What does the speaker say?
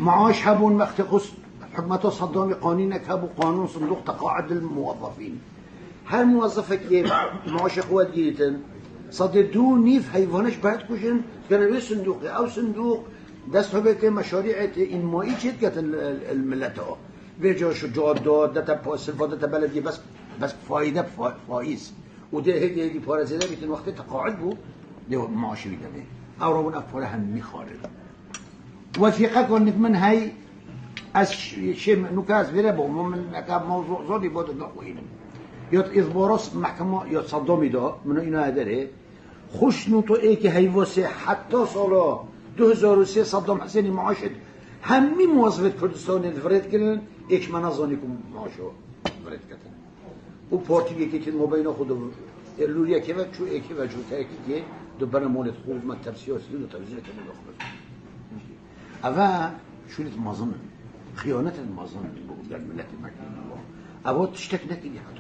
معاش هبون وقت خص حكومت صدام قانون نكهب قانون صندوق تقاعد الموظفين هر موظفه که معاش قوت گیریتن صدر دو نیف حیوانش باید کشن کنه صندوق او صندوق دست ها که مشاريع انمایی چید که الملت ها به جا شجاعت داد دتا استفاده بلدی بس فایده فایز و ده هدی پارازیده بیتن وقتی تقاعد بود ده معاش میده او رو افعال هم میخواره وثيقه كنت من هاي از شيء نكاز بيره بو من نكاب موضوع زودي بود نقوين يوت إذبارس محكمة يوت صدامي دا منو إنا هدره خوش نوتو إيه هاي واسه حتى سالا 2003 صدام حسين معاشد همي موظفة كردستان الفريد كرن إيش منظانيكم معاشو فريد كتن و پارتیه که تین مبینا خود لوریه که و چو ایکی و جو تاکی که دو برنامه خوب مکتب سیاسی دو تبزیر کنه داخل اول شوریت مازن خیانت مازن در ملت مکنون اول تشتک نکیدی حتی